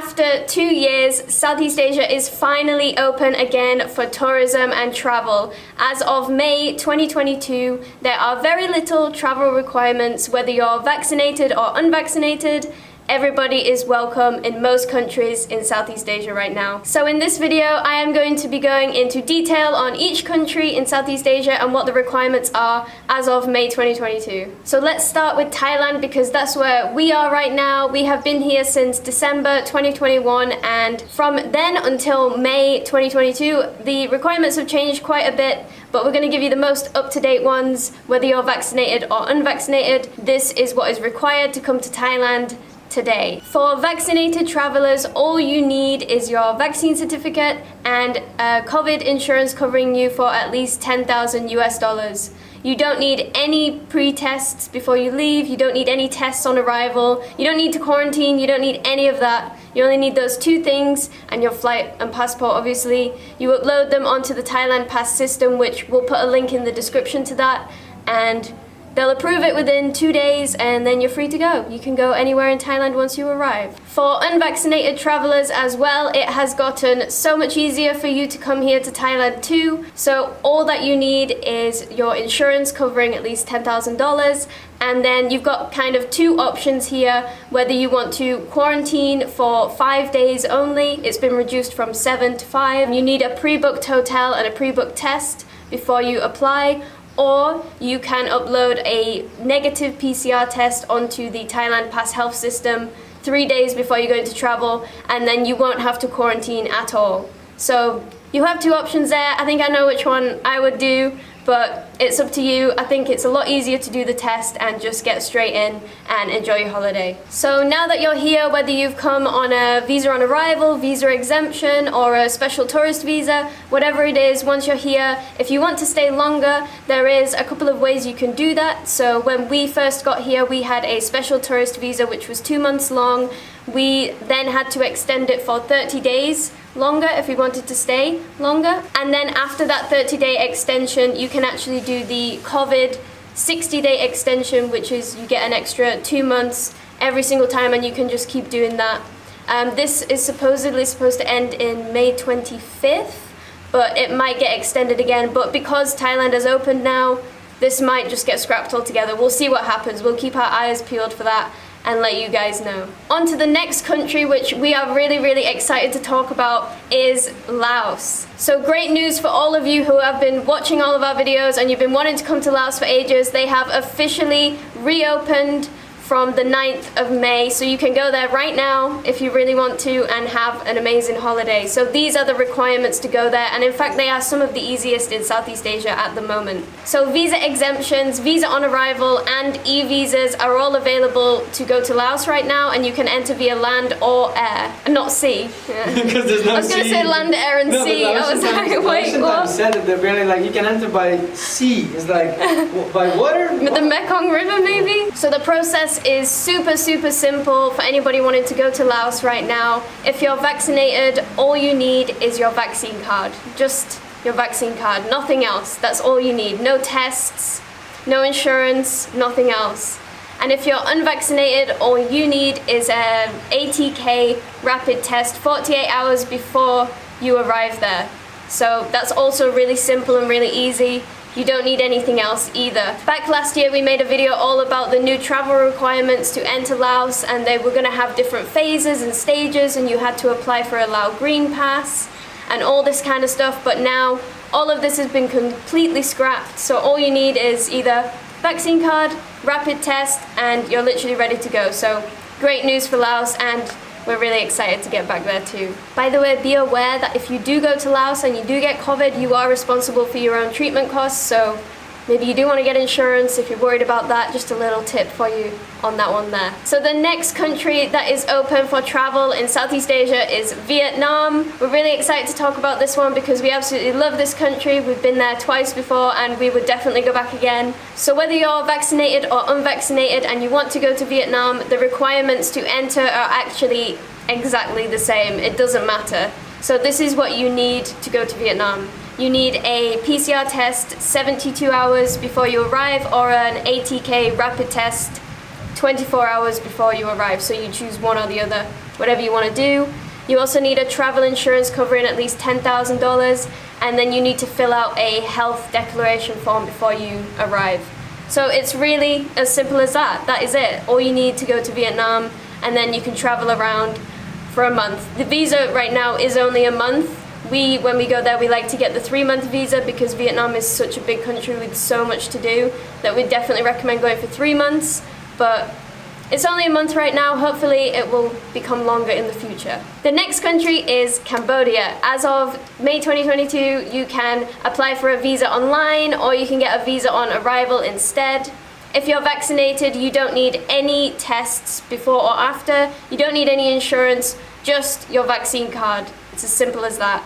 After 2 years, Southeast Asia is finally open again for tourism and travel. As of May 2022, there are very little travel requirements whether you're vaccinated or unvaccinated. Everybody is welcome in most countries in Southeast Asia right now. So in this video, I am going to be going into detail on each country in Southeast Asia and what the requirements are as of May 2022. So let's start with Thailand because that's where we are right now. We have been here since December 2021, and from then until May 2022, the requirements have changed quite a bit, but we're going to give you the most up-to-date ones. Whether you're vaccinated or unvaccinated, this is what is required to come to Thailand today. For vaccinated travelers, all you need is your vaccine certificate and a COVID insurance covering you for at least $10,000. You don't need any pre-tests before you leave. You don't need any tests on arrival. You don't need to quarantine. You don't need any of that. You only need those two things and your flight and passport, obviously. You upload them onto the Thailand Pass system, which we'll put a link in the description to that, and they'll approve it within 2 days, and then you're free to go. You can go anywhere in Thailand once you arrive. For unvaccinated travelers as well, it has gotten so much easier for you to come here to Thailand too. So all that you need is your insurance covering at least $10,000. And then you've got kind of two options here, whether you want to quarantine for 5 days only. It's been reduced from 7 to 5. You need a pre-booked hotel and a pre-booked test before you apply. Or you can upload a negative PCR test onto the Thailand Pass health system 3 days before you're going to travel, and then you won't have to quarantine at all. So you have two options there. I think I know which one I would do, but it's up to you. I think it's a lot easier to do the test and just get straight in and enjoy your holiday. So now that you're here, whether you've come on a visa on arrival, visa exemption, or a special tourist visa, whatever it is, once you're here, if you want to stay longer, there is a couple of ways you can do that. So when we first got here, we had a special tourist visa, which was 2 months long. We then had to extend it for 30 days longer if we wanted to stay longer. And then after that 30-day extension, you can actually do the COVID 60-day extension, which is you get an extra 2 months every single time, and you can just keep doing that. This is supposedly supposed to end in May 25th, but it might get extended again. But because Thailand has opened now, this might just get scrapped altogether. We'll see what happens. We'll keep our eyes peeled for that and let you guys know. On to the next country, which we are really excited to talk about, is Laos. So great news for all of you who have been watching all of our videos and you've been wanting to come to Laos for ages. They have officially reopened from the 9th of May, so you can go there right now if you really want to and have an amazing holiday. So these are the requirements to go there, and in fact they are some of the easiest in Southeast Asia at the moment. So visa exemptions, visa on arrival, and e-visas are all available to go to Laos right now, and you can enter via land or air, not sea. Because there's no sea. I was going to say land, air, and sea. I was like, wait, what? Said that they're really like, you can enter by sea. It's like, by water? With the Mekong River, maybe? So the process is super simple for anybody wanting to go to Laos right now. If you're vaccinated, all you need is your vaccine card. Just your vaccine card, nothing else. That's all you need. No tests, no insurance, nothing else. And if you're unvaccinated, all you need is an ATK rapid test 48 hours before you arrive there. So that's also really simple and really easy. You don't need anything else either. Back last year we made a video all about the new travel requirements to enter Laos, and they were going to have different phases and stages, and you had to apply for a Lao Green Pass and all this kind of stuff. But now all of this has been completely scrapped, so all you need is either vaccine card, rapid test, and you're literally ready to go. So great news for Laos, and we're really excited to get back there too. By the way, be aware that if you do go to Laos and you do get COVID, you are responsible for your own treatment costs, so maybe you do want to get insurance if you're worried about that. Just a little tip for you on that one there. So the next country that is open for travel in Southeast Asia is Vietnam. We're really excited to talk about this one because we absolutely love this country. We've been there twice before and we would definitely go back again. So whether you're vaccinated or unvaccinated and you want to go to Vietnam, the requirements to enter are actually exactly the same. It doesn't matter. So this is what you need to go to Vietnam. You need a PCR test 72 hours before you arrive, or an ATK rapid test 24 hours before you arrive. So you choose one or the other. whatever you want to do. You also need a travel insurance covering at least $10,000, and then you need to fill out a health declaration form before you arrive. So it's really as simple as that. That is it. All you need to go to Vietnam, and then you can travel around for a month. The visa right now is only a month. When we go there, we like to get the 3-month visa because Vietnam is such a big country with so much to do that we definitely recommend going for 3 months. But it's only a month right now. Hopefully it will become longer in the future. The next country is Cambodia. As of May 2022, you can apply for a visa online, or you can get a visa on arrival instead. If you're vaccinated, you don't need any tests before or after. You don't need any insurance, just your vaccine card. It's as simple as that.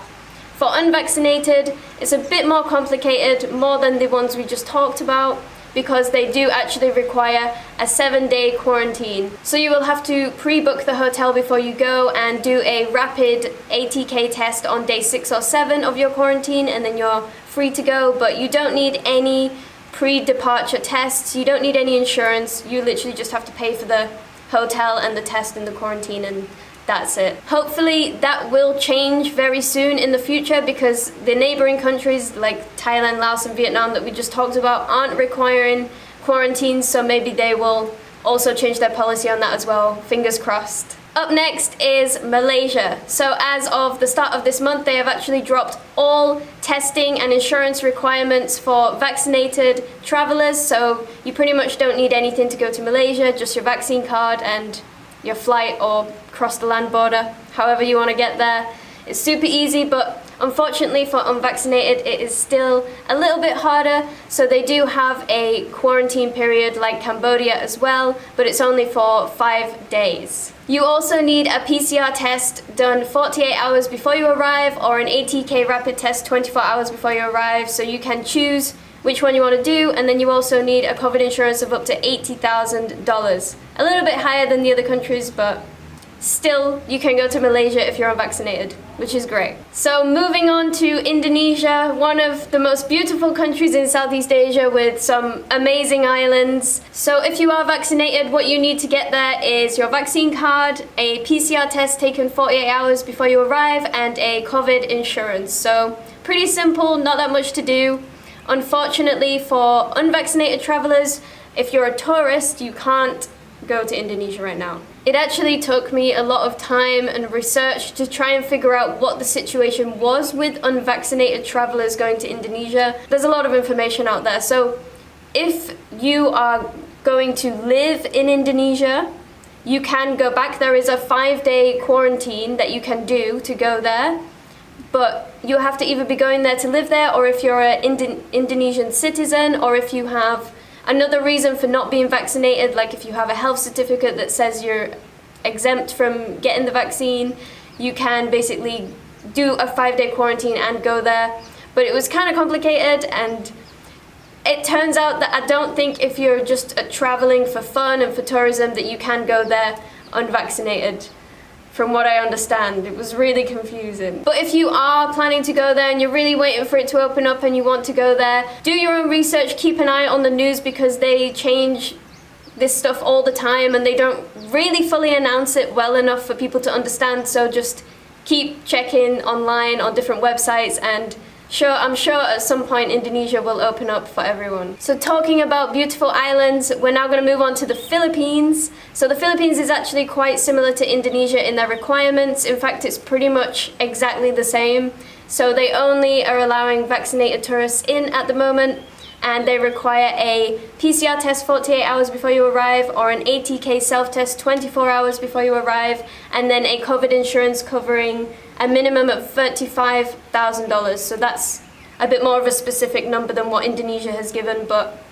For unvaccinated, it's a bit more complicated, more than the ones we just talked about, because they do actually require a 7-day quarantine. So you will have to pre-book the hotel before you go and do a rapid ATK test on day 6 or 7 of your quarantine, and then you're free to go. But you don't need any pre-departure tests, you don't need any insurance, you literally just have to pay for the hotel and the test and the quarantine, and that's it. Hopefully that will change very soon in the future, because the neighboring countries like Thailand, Laos and Vietnam that we just talked about aren't requiring quarantines, so maybe they will also change their policy on that as well. Fingers crossed. Up next is Malaysia. So as of the start of this month, they have actually dropped all testing and insurance requirements for vaccinated travelers, so you pretty much don't need anything to go to Malaysia, just your vaccine card and your flight or cross the land border, however you want to get there. It's super easy, but unfortunately for unvaccinated it is still a little bit harder, so they do have a quarantine period like Cambodia as well, but it's only for 5 days. You also need a PCR test done 48 hours before you arrive, or an ATK rapid test 24 hours before you arrive, so you can choose which one you want to do, and then you also need a COVID insurance of up to $80,000. A little bit higher than the other countries, but still you can go to Malaysia if you're unvaccinated, which is great. So moving on to Indonesia, one of the most beautiful countries in Southeast Asia with some amazing islands. So if you are vaccinated, what you need to get there is your vaccine card, a PCR test taken 48 hours before you arrive, and a COVID insurance. So pretty simple, not that much to do. Unfortunately for unvaccinated travelers, if you're a tourist, you can't go to Indonesia right now. It actually took me a lot of time and research to try and figure out what the situation was with unvaccinated travelers going to Indonesia. There's a lot of information out there. So if you are going to live in Indonesia, you can go back. There is a 5-day quarantine that you can do to go there, but you have to either be going there to live there, or if you're an Indonesian citizen, or if you have another reason for not being vaccinated, like if you have a health certificate that says you're exempt from getting the vaccine, you can basically do a 5-day quarantine and go there. But it was kind of complicated, and it turns out that I don't think if you're just traveling for fun and for tourism that you can go there unvaccinated. From what I understand, it was really confusing. But if you are planning to go there and you're really waiting for it to open up and you want to go there, do your own research, keep an eye on the news, because they change this stuff all the time and they don't really fully announce it well enough for people to understand. So just keep checking online on different websites, and I'm sure at some point Indonesia will open up for everyone. So talking about beautiful islands, we're now going to move on to the Philippines. So the Philippines is actually quite similar to Indonesia in their requirements. In fact, it's pretty much exactly the same. So they only are allowing vaccinated tourists in at the moment, and they require a PCR test 48 hours before you arrive, or an ATK self-test 24 hours before you arrive, and then a COVID insurance covering a minimum of $35,000. So that's a bit more of a specific number than what Indonesia has given, but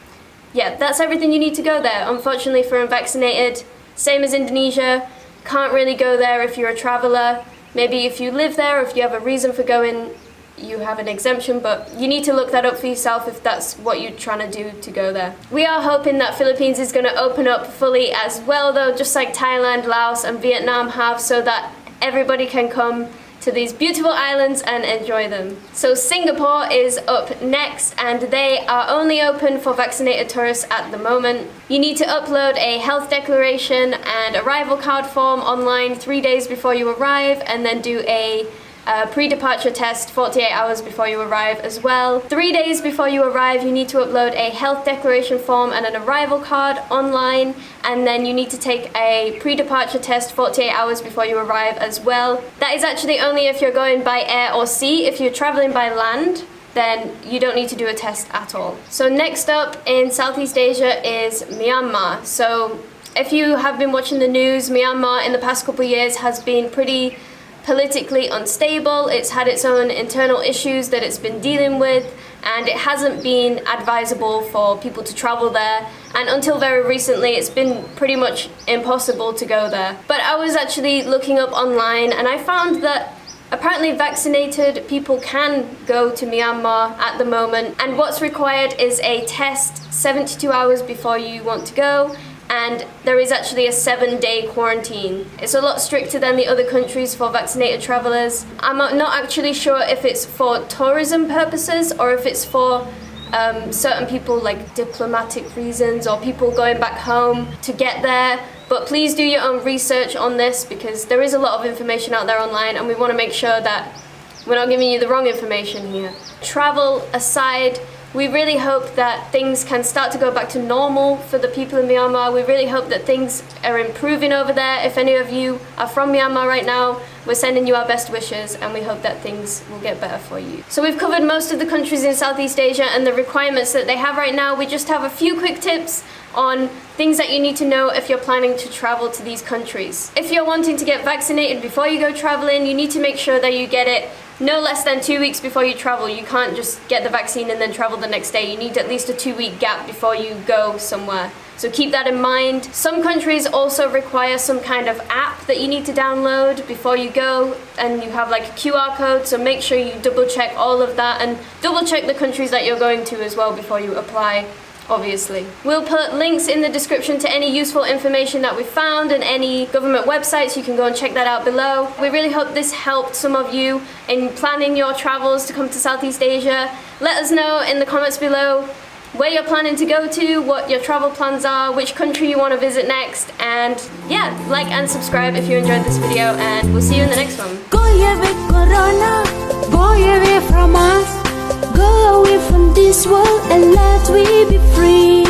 yeah, that's everything you need to go there. Unfortunately for unvaccinated, same as Indonesia, can't really go there if you're a traveler. Maybe if you live there, or if you have a reason for going, you have an exemption, but you need to look that up for yourself if that's what you're trying to do to go there. We are hoping that Philippines is going to open up fully as well though, just like Thailand, Laos and Vietnam have, so that everybody can come to these beautiful islands and enjoy them. So Singapore is up next, and they are only open for vaccinated tourists at the moment. You need to upload a health declaration and arrival card form online 3 days before you arrive, and then do a pre-departure test 48 hours before you arrive as well. 3 days before you arrive, you need to upload a health declaration form and an arrival card online, and then you need to take a pre-departure test 48 hours before you arrive as well. That is actually only if you're going by air or sea. If you're traveling by land, then you don't need to do a test at all. So next up in Southeast Asia is Myanmar. So if you have been watching the news, Myanmar in the past couple of years has been pretty politically unstable. It's had its own internal issues that it's been dealing with, and it hasn't been advisable for people to travel there, and until very recently it's been pretty much impossible to go there. But I was actually looking up online, and I found that apparently vaccinated people can go to Myanmar at the moment, and what's required is a test 72 hours before you want to go, and there is actually a 7-day quarantine. It's a lot stricter than the other countries for vaccinated travelers. I'm not actually sure if it's for tourism purposes or if it's for certain people, like diplomatic reasons or people going back home to get there. But please do your own research on this, because there is a lot of information out there online, and we want to make sure that we're not giving you the wrong information here. Travel aside, we really hope that things can start to go back to normal for the people in Myanmar. We really hope that things are improving over there. If any of you are from Myanmar right now, we're sending you our best wishes, and we hope that things will get better for you. So we've covered most of the countries in Southeast Asia and the requirements that they have right now. We just have a few quick tips on things that you need to know if you're planning to travel to these countries. If you're wanting to get vaccinated before you go traveling, you need to make sure that you get it no less than 2 weeks before you travel. You can't just get the vaccine and then travel the next day. You need at least a 2-week gap before you go somewhere. So keep that in mind. Some countries also require some kind of app that you need to download before you go, and you have like a QR code, so make sure you double check all of that, and double check the countries that you're going to as well before you apply, obviously. We'll put links in the description to any useful information that we found and any government websites. You can go and check that out below. We really hope this helped some of you in planning your travels to come to Southeast Asia. Let us know in the comments below where you're planning to go to, what your travel plans are, which country you want to visit next, and yeah, like and subscribe if you enjoyed this video, and we'll see you in the next one. Go away Corona, go away from us, go away from this world and let we be free.